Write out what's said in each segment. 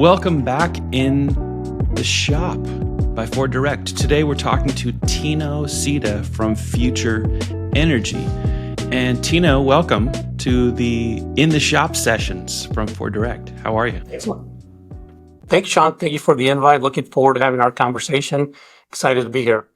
Welcome back in the shop by FordDirect. Today we're talking to Tino Sida from Future Energy. And Tino, welcome to the In the Shop sessions from FordDirect. How are you? Excellent. Thanks, Sean. Thank you for the invite. Looking forward to having our conversation. Excited to be here.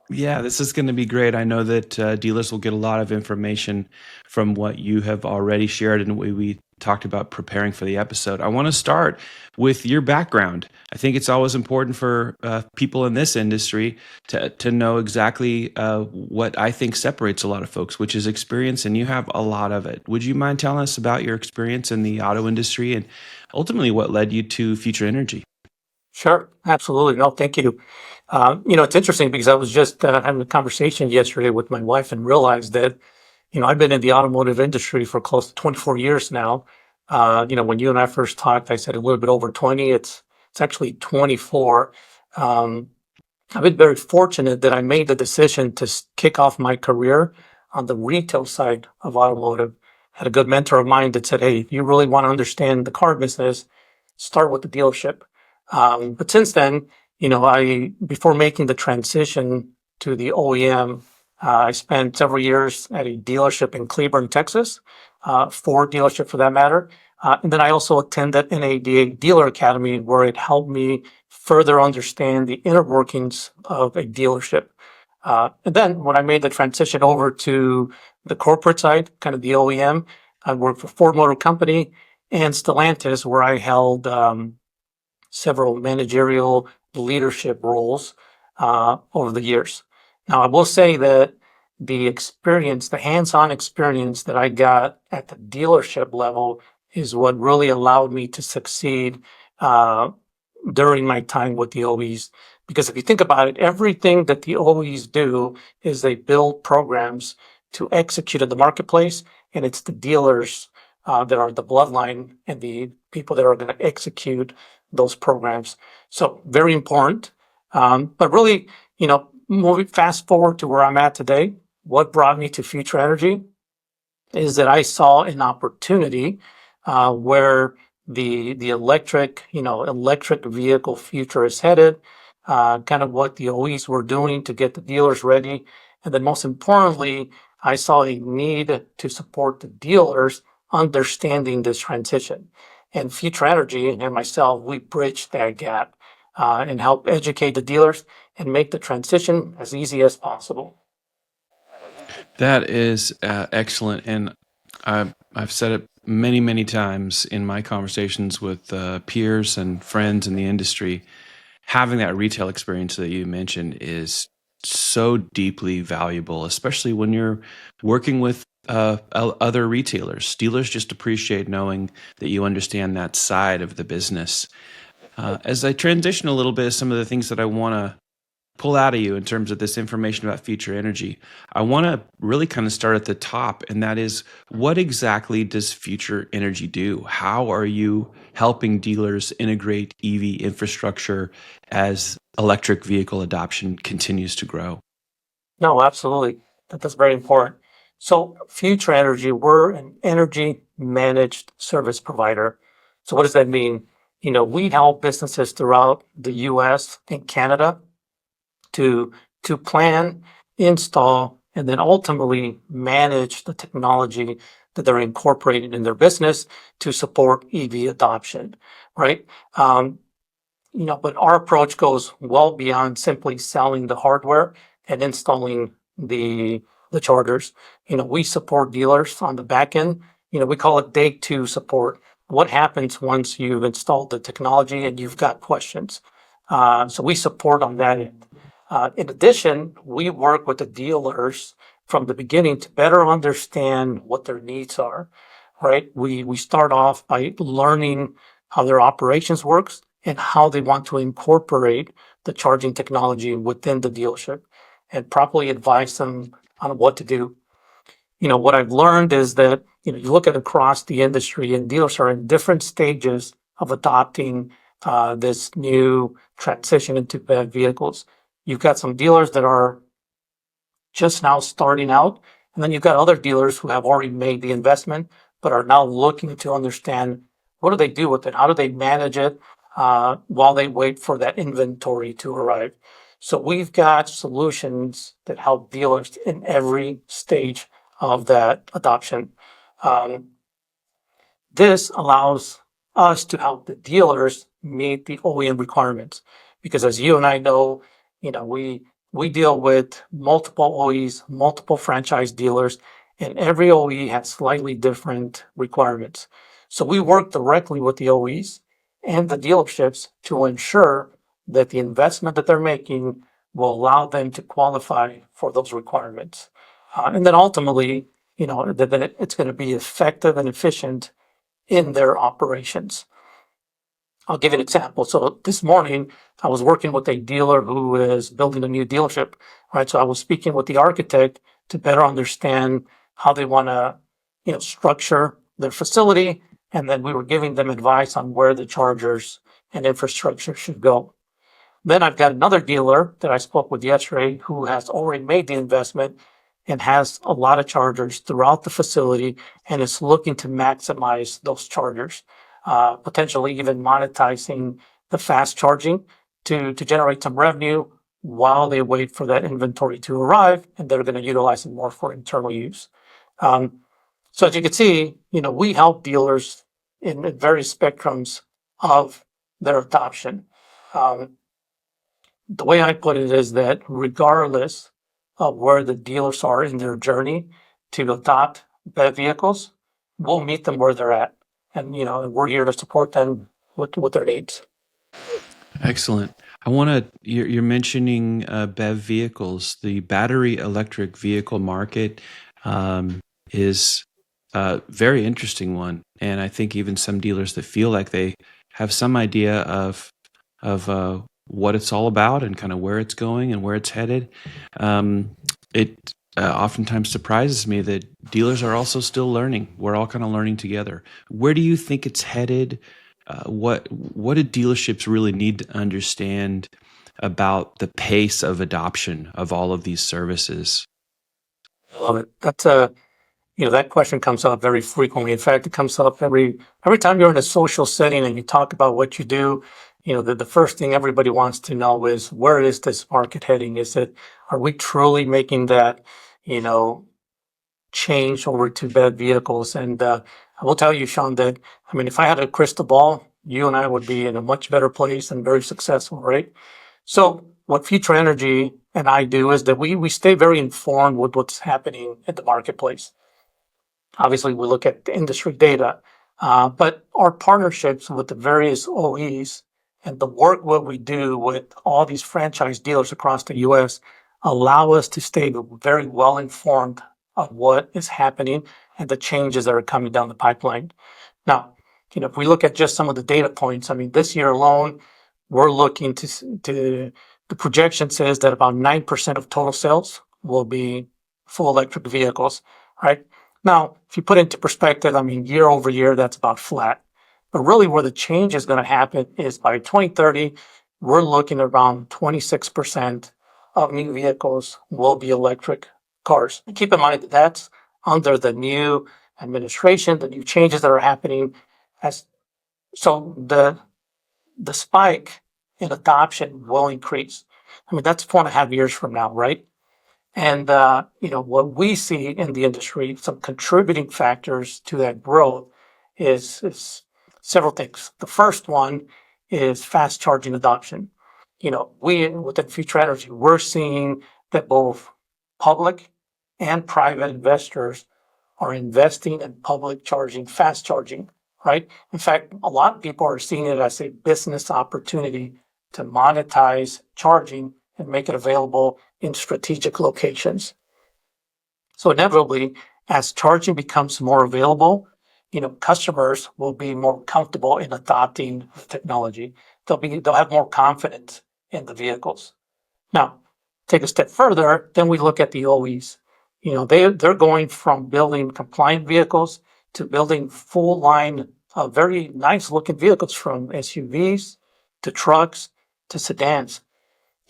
Yeah, this is going to be great. I know that dealers will get a lot of information from what you have already shared and we talked about preparing for the episode. I want to start with your background. I think it's always important for people in this industry to know exactly what I think separates a lot of folks, which is experience, and you have a lot of it. Would you mind telling us about your experience in the auto industry and ultimately what led you to Future Energy? Sure, absolutely. No, thank you. It's interesting because I was just having a conversation yesterday with my wife and realized that, I've been in the automotive industry for close to 24 years now. When you and I first talked, I said a little bit over 20. It's actually 24. I've been very fortunate that I made the decision to kick off my career on the retail side of automotive. Had a good mentor of mine that said, "Hey, if you really want to understand the car business, start with the dealership." But since then, before making the transition to the OEM, I spent several years at a dealership in Cleburne, Texas, Ford dealership for that matter. And then I also attended NADA Dealer Academy, where it helped me further understand the inner workings of a dealership. And then when I made the transition over to the corporate side, kind of the OEM, I worked for Ford Motor Company and Stellantis, where I held several managerial leadership roles over the years. Now, I will say that the experience, the hands-on experience that I got at the dealership level is what really allowed me to succeed during my time with the OEs. Because if you think about it, everything that the OEs do is they build programs to execute in the marketplace, and it's the dealers that are the bloodline and the people that are going to execute those programs. So very important. But really, moving fast forward to where I'm at today, what brought me to Future Energy is that I saw an opportunity where the electric vehicle future is headed, kind of what the OEs were doing to get the dealers ready. And then most importantly, I saw a need to support the dealers understanding this transition. And Future Energy and myself, we bridged that gap and help educate the dealers and make the transition as easy as possible. That is excellent. And I've said it many, many times in my conversations with peers and friends in the industry. Having that retail experience that you mentioned is so deeply valuable, especially when you're working with other retailers. Dealers just appreciate knowing that you understand that side of the business. As I transition a little bit, some of the things that I want to pull out of you in terms of this information about Future Energy, I want to really kind of start at the top, and that is, what exactly does Future Energy do? How are you helping dealers integrate EV infrastructure as electric vehicle adoption continues to grow? No, absolutely. That's very important. So Future Energy, we're an energy managed service provider. So what does that mean? We help businesses throughout the US and Canada to plan, install, and then ultimately manage the technology that they're incorporating in their business to support EV adoption, right? But our approach goes well beyond simply selling the hardware and installing the chargers. We support dealers on the back end. We call it day two support. What happens once you've installed the technology and you've got questions? So we support on that end. In addition, we work with the dealers from the beginning to better understand what their needs are, right? We start off by learning how their operations works and how they want to incorporate the charging technology within the dealership and properly advise them on what to do. What I've learned is that, you look at across the industry and dealers are in different stages of adopting this new transition into BEV vehicles. You've got some dealers that are just now starting out, and then you've got other dealers who have already made the investment, but are now looking to understand what do they do with it? How do they manage it? while they wait for that inventory to arrive. So we've got solutions that help dealers in every stage of that adoption. Um, this allows us to help the dealers meet the OEM requirements because, as you and I know, we deal with multiple OEs, multiple franchise dealers, and every OE has slightly different requirements. So we work directly with the OEs and the dealerships to ensure that the investment that they're making will allow them to qualify for those requirements. And then ultimately, that it's going to be effective and efficient in their operations. I'll give you an example. So this morning, I was working with a dealer who is building a new dealership, right? So I was speaking with the architect to better understand how they want to, structure their facility. And then we were giving them advice on where the chargers and infrastructure should go. Then I've got another dealer that I spoke with yesterday who has already made the investment and has a lot of chargers throughout the facility and is looking to maximize those chargers, potentially even monetizing the fast charging to generate some revenue while they wait for that inventory to arrive, and they're going to utilize it more for internal use. Um, so as you can see, we help dealers in various spectrums of their adoption. Um, the way I put it is that regardless of where the dealers are in their journey to adopt BEV vehicles, we'll meet them where they're at. And, we're here to support them with their needs. Excellent. I want to, you're mentioning BEV vehicles. The battery electric vehicle market is a very interesting one. And I think even some dealers that feel like they have some idea of what it's all about and kind of where it's going and where it's headed. It oftentimes surprises me that dealers are also still learning. We're all kind of learning together. Where do you think it's headed? What do dealerships really need to understand about the pace of adoption of all of these services? I love it. That question comes up very frequently. In fact, it comes up every time you're in a social setting and you talk about what you do. The first thing everybody wants to know is, where is this market heading? Are we truly making that, you know, change over to BEV vehicles? And I will tell you, Sean, that if I had a crystal ball, you and I would be in a much better place and very successful, right? So what Future Energy and I do is that we stay very informed with what's happening in the marketplace. Obviously, we look at the industry data, but our partnerships with the various OEs and the work what we do with all these franchise dealers across the U.S. allow us to stay very well informed of what is happening and the changes that are coming down the pipeline. Now, if we look at just some of the data points, this year alone, we're looking to the projection says that about 9% of total sales will be full electric vehicles, right? Now, if you put it into perspective, year over year, that's about flat. But really where the change is going to happen is by 2030, we're looking at around 26% of new vehicles will be electric cars. And keep in mind that that's under the new administration, the new changes that are happening. As so the spike in adoption will increase. That's 4.5 years from now, right? And what we see in the industry, some contributing factors to that growth is several things. The first one is fast charging adoption. We within Future Energy, we're seeing that both public and private investors are investing in public charging, fast charging, right? In fact, a lot of people are seeing it as a business opportunity to monetize charging and make it available in strategic locations. So inevitably, as charging becomes more available, customers will be more comfortable in adopting the technology. They'll have more confidence in the vehicles. Now, take a step further, then we look at the OEs. They're going from building compliant vehicles to building full line of very nice looking vehicles, from SUVs to trucks to sedans.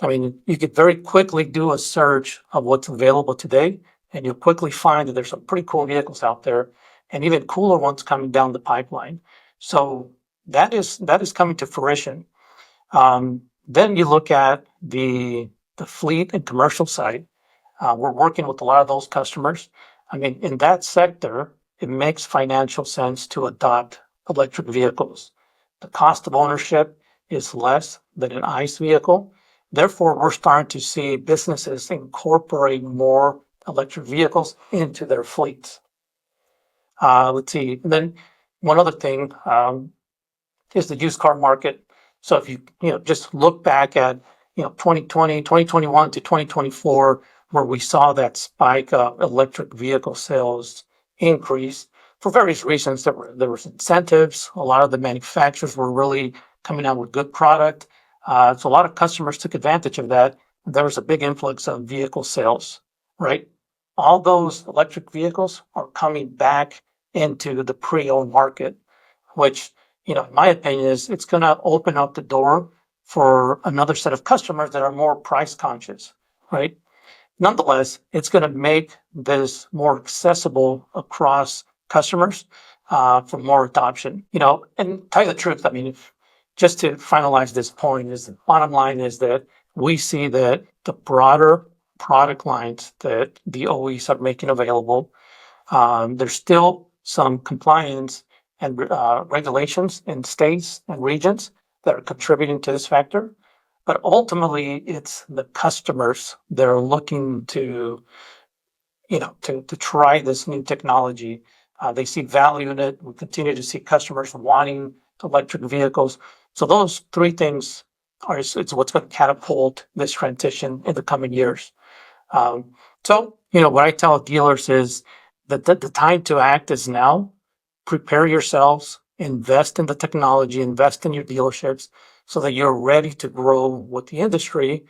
You could very quickly do a search of what's available today, and you'll quickly find that there's some pretty cool vehicles out there and even cooler ones coming down the pipeline. So that is coming to fruition. Then you look at the fleet and commercial side. We're working with a lot of those customers. I mean, in that sector, it makes financial sense to adopt electric vehicles. The cost of ownership is less than an ICE vehicle. Therefore, we're starting to see businesses incorporate more electric vehicles into their fleets. Let's see. And then one other thing, is the used car market. So if you just look back at, 2020, 2021 to 2024, where we saw that spike of electric vehicle sales increase for various reasons. There was incentives. A lot of the manufacturers were really coming out with good product. So a lot of customers took advantage of that. There was a big influx of vehicle sales, right? All those electric vehicles are coming back into the pre-owned market, which, in my opinion, is it's going to open up the door for another set of customers that are more price conscious, right? Nonetheless, it's going to make this more accessible across customers, for more adoption. And tell you the truth, I mean, just to finalize this point, is the bottom line is that we see that the broader product lines that the OEs are making available, there's still some compliance and regulations in states and regions that are contributing to this factor. But ultimately, it's the customers that are looking to try this new technology. They see value in it. We continue to see customers wanting electric vehicles. So those three things it's what's going to catapult this transition in the coming years. So, what I tell dealers is that the time to act is now. Prepare yourselves, invest in the technology, invest in your dealerships so that you're ready to grow with the industry,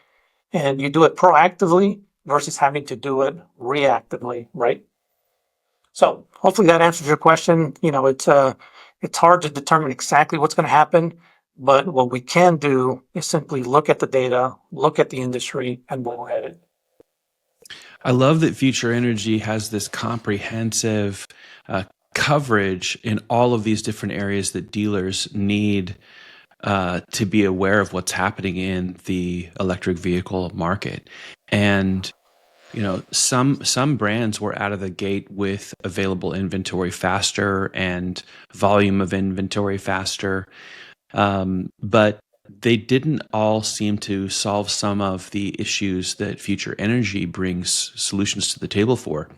and you do it proactively versus having to do it reactively, right? So hopefully that answers your question. It's hard to determine exactly what's going to happen, but what we can do is simply look at the data, look at the industry, and where we're headed. I love that Future Energy has this comprehensive coverage in all of these different areas that dealers need to be aware of what's happening in the electric vehicle market. And some brands were out of the gate with available inventory faster and volume of inventory faster, but they didn't all seem to solve some of the issues that Future Energy brings solutions to the table for.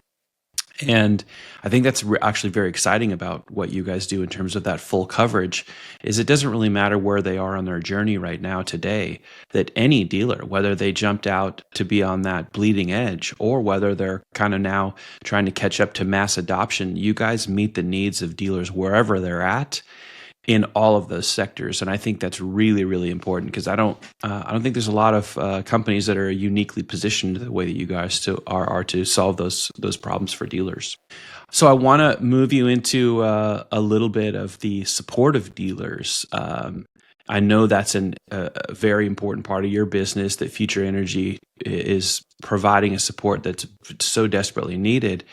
And I think that's actually very exciting about what you guys do in terms of that full coverage. Is it doesn't really matter where they are on their journey right now today, that any dealer, whether they jumped out to be on that bleeding edge or whether they're kind of now trying to catch up to mass adoption, you guys meet the needs of dealers wherever they're at in all of those sectors. And I think that's really, really important, because I don't think there's a lot of companies that are uniquely positioned the way that you guys are to solve those problems for dealers. So I want to move you into a little bit of the support of dealers. I know that's a very important part of your business, that Future Energy is providing a support that's so desperately needed,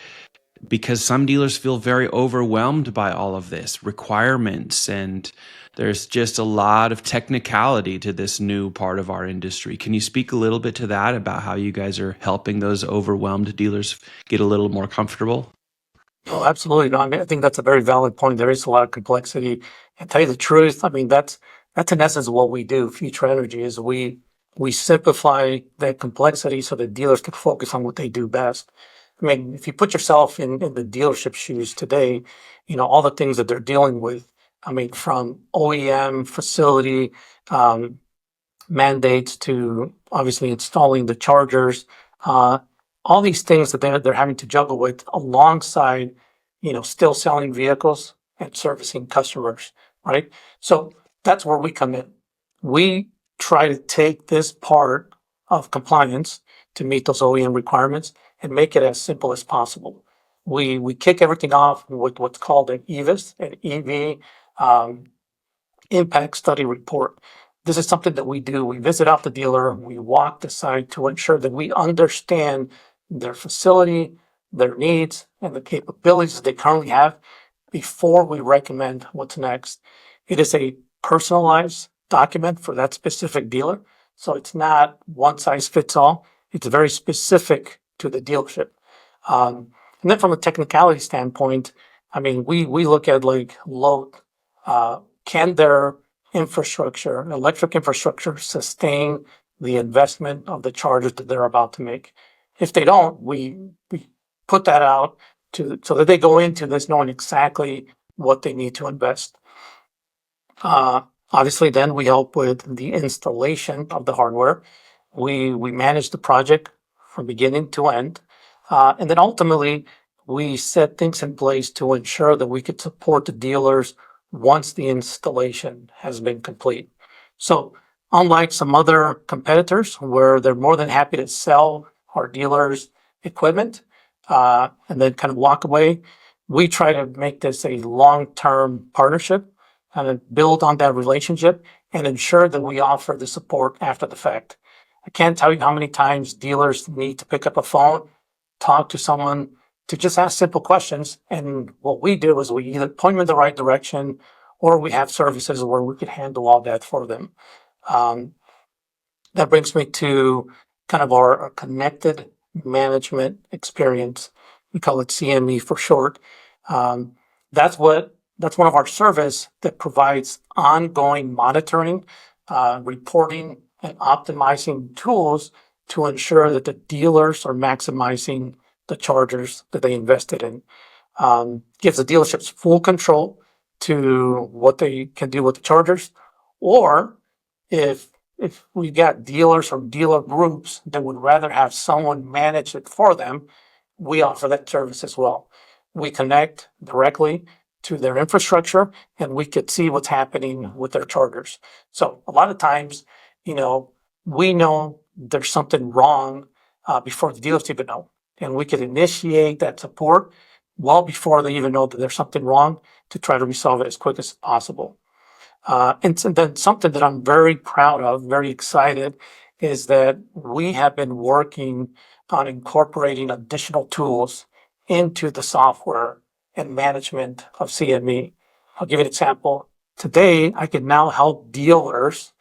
because some dealers feel very overwhelmed by all of this requirements, and there's just a lot of technicality to this new part of our industry. Can you speak a little bit to that, about how you guys are helping those overwhelmed dealers get a little more comfortable? Oh, absolutely. No, I mean, I think that's a very valid point. There is a lot of complexity. And tell you the truth, I mean, that's in essence what we do. Future Energy is we simplify that complexity so that dealers can focus on what they do best. I mean, if you put yourself in the dealership shoes today, all the things that they're dealing with. I mean, from OEM facility, mandates to obviously installing the chargers, all these things that they're having to juggle with alongside, still selling vehicles and servicing customers, right? So that's where we come in. We try to take this part of compliance to meet those OEM requirements and make it as simple as possible. We kick everything off with what's called an EVIS, an EV impact study report. This is something that we do. We visit out the dealer, we walk the site to ensure that we understand their facility, their needs, and the capabilities that they currently have. before we recommend what's next. It is a personalized document for that specific dealer. So it's not one size fits all. It's very specific to the dealership. And then from a technicality standpoint, I mean, we look at like load, can their infrastructure, electric infrastructure sustain the investment of the charges that they're about to make? If they don't, we put that out to, so that they go into this knowing exactly what they need to invest. Uh, Obviously, then we help with the installation of the hardware. We manage the project from beginning to end. And then ultimately, we set things in place to ensure that we could support the dealers once the installation has been complete. So unlike some other competitors where they're more than happy to sell our dealers equipment, and then kind of walk away, we try to make this a long-term partnership, kind of build on that relationship and ensure that we offer the support after the fact. I can't tell you how many times dealers need to pick up a phone, talk to someone, to just ask simple questions. And what we do is we either point them in the right direction or we have services where we can handle all that for them. Um, that brings me to kind of our connected management experience. We call it CME for short. Um, that's one of our service that provides ongoing monitoring, reporting, and optimizing tools to ensure that the dealers are maximizing the chargers that they invested in. Gives the dealerships full control to what they can do with the chargers, or if we got dealers or dealer groups that would rather have someone manage it for them, we offer that service as well. We connect directly to their infrastructure and we could see what's happening with their chargers. So a lot of times, you know, we know there's something wrong before the dealers even know. And we could initiate that support well before they even know that there's something wrong to try to resolve it as quick as possible. And then something that I'm very proud of, very excited, is that we have been working on incorporating additional tools into the software and management of CME. I'll give you an example. Today, I can now help dealers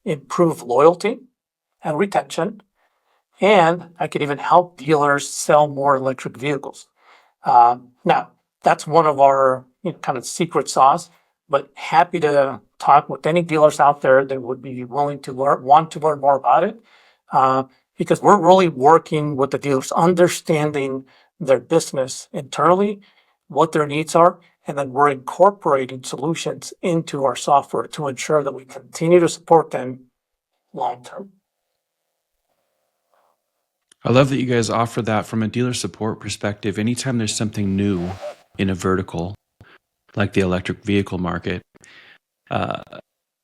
improve loyalty and retention, and I can even help dealers sell more electric vehicles. Now, that's one of our kind of secret sauce, but happy to talk with any dealers out there that would be willing to want to learn more about it. Because we're really working with the dealers, understanding their business internally, what their needs are, and then we're incorporating solutions into our software to ensure that we continue to support them long term. I love that you guys offer that from a dealer support perspective. Anytime there's something new in a vertical, like the electric vehicle market,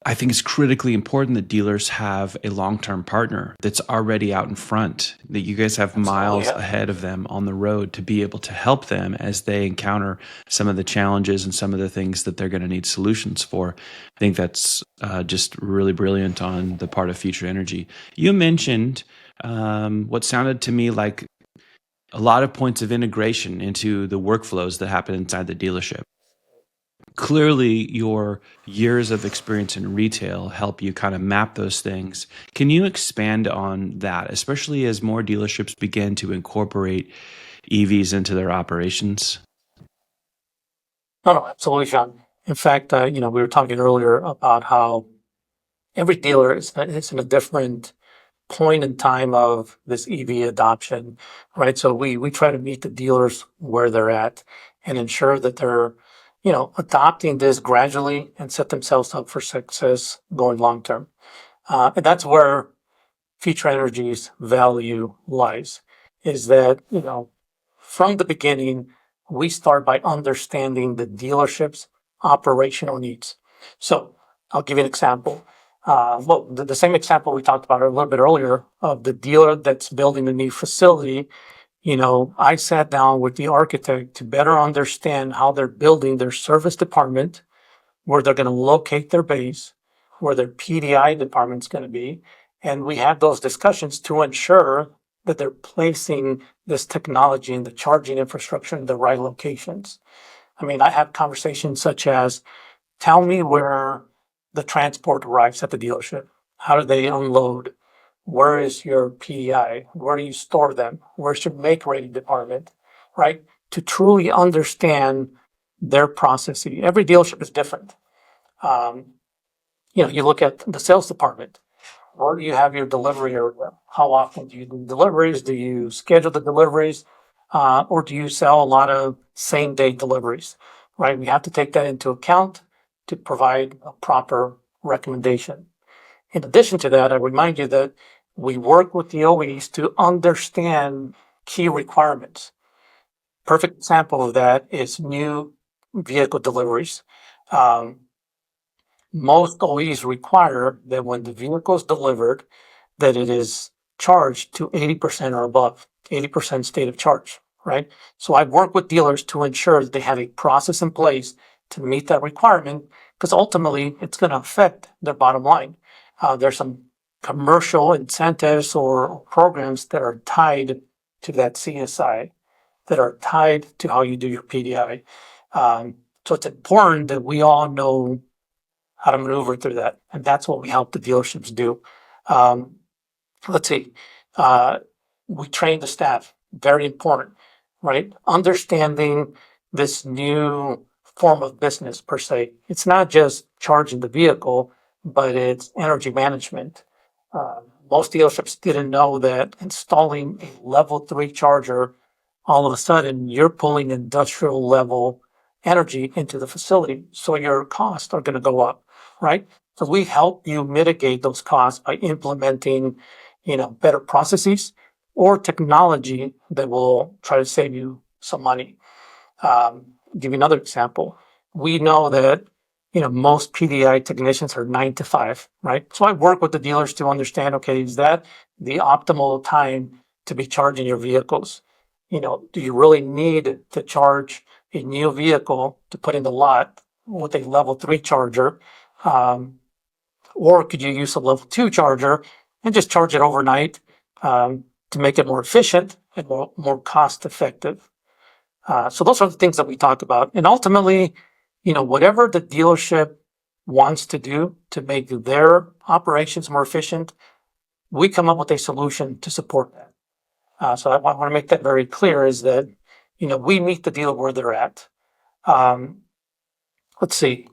I think it's critically important that dealers have a long-term partner that's already out in front, that you guys have miles yeah. ahead of them on the road to be able to help them as they encounter some of the challenges and some of the things that they're going to need solutions for. I think that's just really brilliant on the part of Future Energy. You mentioned what sounded to me like a lot of points of integration into the workflows that happen inside the dealership. Clearly, your years of experience in retail help you kind of map those things. Can you expand on that, especially as more dealerships begin to incorporate EVs into their operations? No, absolutely, Sean. In fact, we were talking earlier about how every dealer is in a different point in time of this EV adoption, right? So we try to meet the dealers where they're at and ensure that they're, adopting this gradually and set themselves up for success going long term. And that's where Future Energy's value lies, is that, from the beginning, we start by understanding the dealership's operational needs. So I'll give you an example. The same example we talked about a little bit earlier of the dealer that's building a new facility. I sat down with the architect to better understand how they're building their service department, where they're going to locate their base, where their PDI department's going to be. And we have those discussions to ensure that they're placing this technology and the charging infrastructure in the right locations. I mean, I have conversations such as, tell me where the transport arrives at the dealership. How do they unload? Where is your PDI? Where do you store them? Where's your make ready department? Right? To truly understand their processes. Every dealership is different. Um, you look at the sales department. Where do you have your delivery area? How often do you do deliveries? Do you schedule the deliveries? Or do you sell a lot of same day deliveries? Right? We have to take that into account to provide a proper recommendation. In addition to that, I remind you that we work with the OEs to understand key requirements. Perfect example of that is new vehicle deliveries. Um, Most OEs require that when the vehicle is delivered, that it is charged to 80% or above, 80% state of charge, right? So I work with dealers to ensure that they have a process in place to meet that requirement, because ultimately it's going to affect their bottom line. There's some commercial incentives or programs that are tied to that CSI, that are tied to how you do your PDI. So it's important that we all know how to maneuver through that. And that's what we help the dealerships do. Um, let's see. Uh, we train the staff. Very important, right? Understanding this new form of business per se. It's not just charging the vehicle, but it's energy management. Most dealerships didn't know that installing a level 3 charger, all of a sudden you're pulling industrial level energy into the facility. So your costs are going to go up, right? So we help you mitigate those costs by implementing, better processes or technology that will try to save you some money. Give you another example. We know that, most PDI technicians are 9 to 5, right? So I work with the dealers to understand, okay, is that the optimal time to be charging your vehicles? Do you really need to charge a new vehicle to put in the lot with a level 3 charger? Um, or could you use a level 2 charger and just charge it overnight to make it more efficient and more cost effective? So those are the things that we talk about. And ultimately, whatever the dealership wants to do to make their operations more efficient, we come up with a solution to support that. So I want to make that very clear is that, we meet the dealer where they're at. Um, let's see.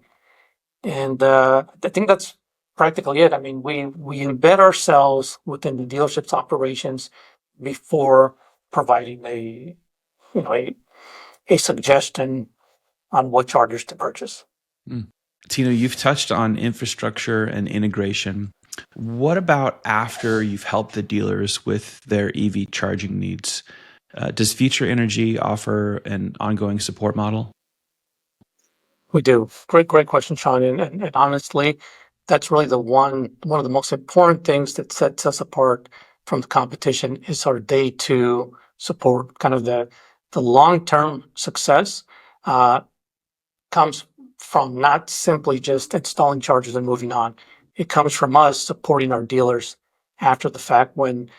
And I think that's practically it. I mean, we embed ourselves within the dealership's operations before providing you know, a, a suggestion on what chargers to purchase. Mm. Tino, you've touched on infrastructure and integration. What about after you've helped the dealers with their EV charging needs? Does Future Energy offer an ongoing support model? We do. Great question, Sean. And honestly, that's really one of the most important things that sets us apart from the competition is our day two support. Kind of the long-term success uh, comes from not simply just installing chargers and moving on. It comes from us supporting our dealers after the fact when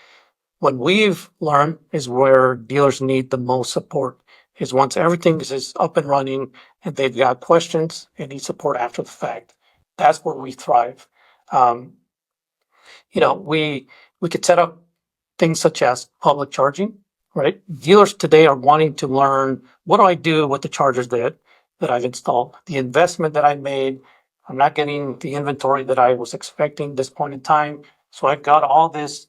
we've learned is where dealers need the most support is once everything is up and running and they've got questions and need support after the fact. That's where we thrive. Um, we could set up things such as public charging, right? Dealers today are wanting to learn what do I do with the chargers that I've installed, the investment that I made. I'm not getting the inventory that I was expecting this point in time. So I've got all this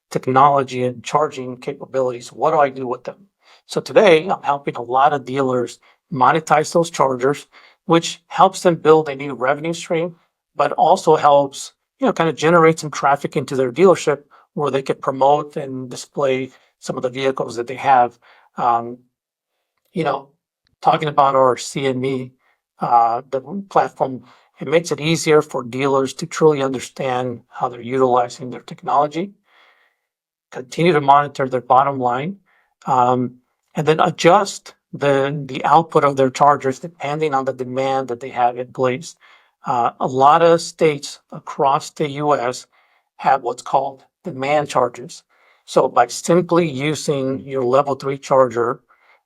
technology and charging capabilities. What do I do with them? So today I'm helping a lot of dealers monetize those chargers, which helps them build a new revenue stream, but also helps, kind of generate some traffic into their dealership where they can promote and display some of the vehicles that they have. Um, you know, Talking about our CME, the platform, it makes it easier for dealers to truly understand how they're utilizing their technology, continue to monitor their bottom line, um, and then adjust the output of their chargers depending on the demand that they have in place. A lot of states across the U.S. have what's called demand charges. So by simply using your level 3 charger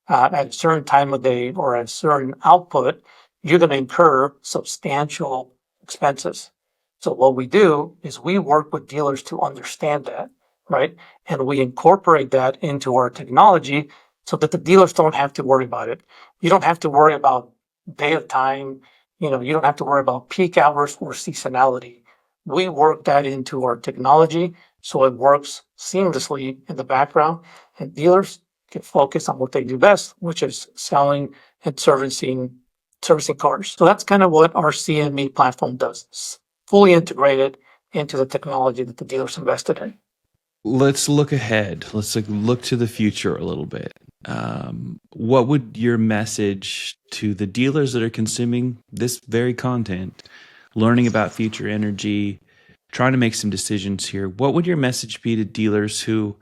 at a certain time of day or at a certain output, you're going to incur substantial expenses. So what we do is we work with dealers to understand that, right? And we incorporate that into our technology so that the dealers don't have to worry about it. You don't have to worry about day of time. You don't have to worry about peak hours or seasonality. We work that into our technology so it works seamlessly in the background, and dealers can focus on what they do best, which is selling and servicing cars. So that's kind of what our CME platform does. It's fully integrated into the technology that the dealers invested in. Let's look ahead. Let's look to the future a little bit. What would your message to the dealers that are consuming this very content, learning about future energy, trying to make some decisions here? What would your message be to dealers who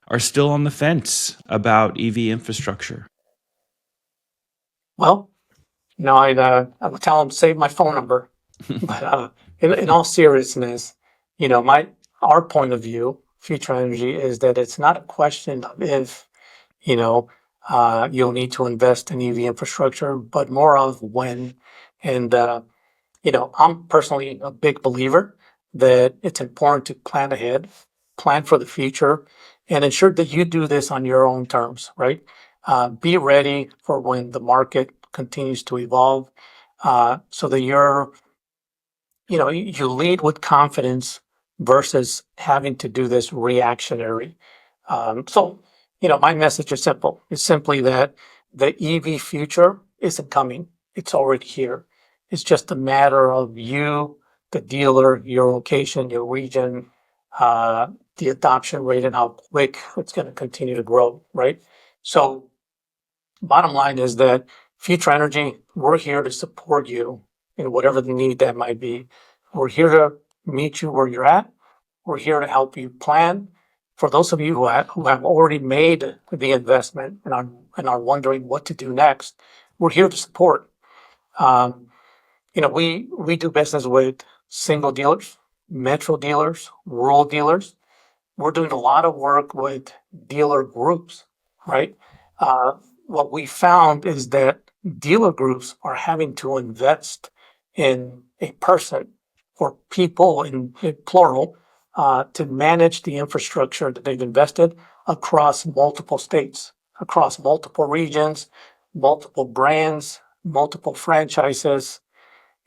are still on the fence about EV infrastructure? Well, I would tell them save my phone number. But in all seriousness, our point of view, future energy, is that it's not a question of if, you'll need to invest in EV infrastructure, but more of when. And I'm personally a big believer that it's important to plan ahead, plan for the future, and ensure that you do this on your own terms, right? Be ready for when the market continues to evolve, so that you lead with confidence versus having to do this reactionary. My message is simple. It's simply that the EV future isn't coming. It's already here. It's just a matter of you, the dealer, your location, your region, the adoption rate, and how quick it's going to continue to grow, right? So bottom line is that Future Energy, we're here to support you in whatever the need that might be. We're here to meet you where you're at. We're here to help you plan. For those of you who have already made the investment and are wondering what to do next, we're here to support. We do business with single dealers, metro dealers, rural dealers. We're doing a lot of work with dealer groups, right? What we found is that dealer groups are having to invest in a person or people in plural to manage the infrastructure that they've invested across multiple states, across multiple regions, multiple brands, multiple franchises.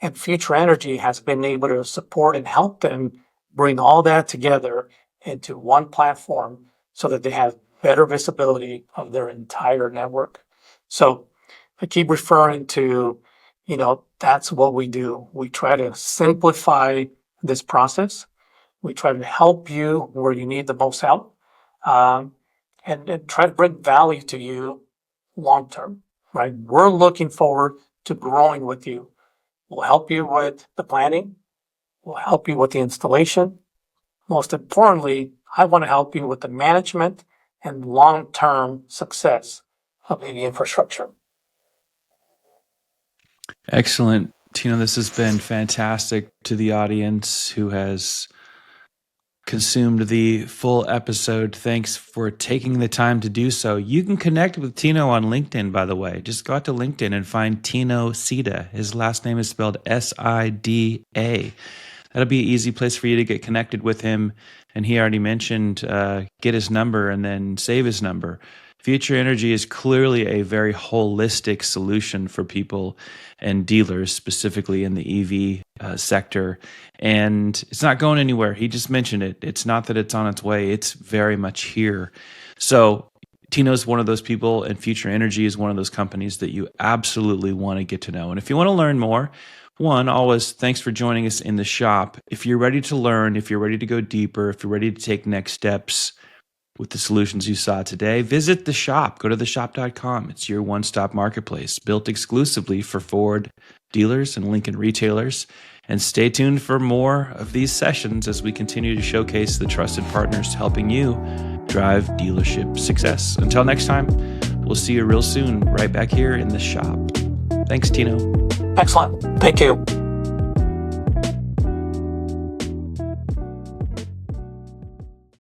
And Future Energy has been able to support and help them bring all that together into one platform so that they have better visibility of their entire network. So I keep referring to, that's what we do. We try to simplify this process. We try to help you where you need the most help, and try to bring value to you long term, right? We're looking forward to growing with you. We'll help you with the planning. We'll help you with the installation. Most importantly, I want to help you with the management and long-term success of the infrastructure. Excellent. Tino, this has been fantastic. To the audience who has consumed the full episode, thanks for taking the time to do so. You can connect with Tino on LinkedIn, by the way. Just go out to LinkedIn and find Tino Sida. His last name is spelled Sida. That'll be an easy place for you to get connected with him. And he already mentioned get his number and then save his number. Future Energy is clearly a very holistic solution for people and dealers, specifically in the EV sector. And it's not going anywhere. He just mentioned it. It's not that it's on its way. It's very much here. So Tino's one of those people, and Future Energy is one of those companies that you absolutely want to get to know. And if you want to learn more, always thanks for joining us in the shop. If you're ready to learn, if you're ready to go deeper, if you're ready to take next steps with the solutions you saw today, visit the shop. Go to theshop.com. It's your one-stop marketplace built exclusively for Ford dealers and Lincoln retailers. And stay tuned for more of these sessions as we continue to showcase the trusted partners helping you drive dealership success. Until next time, we'll see you real soon right back here in the shop. Thanks, Tino. Excellent. Thank you.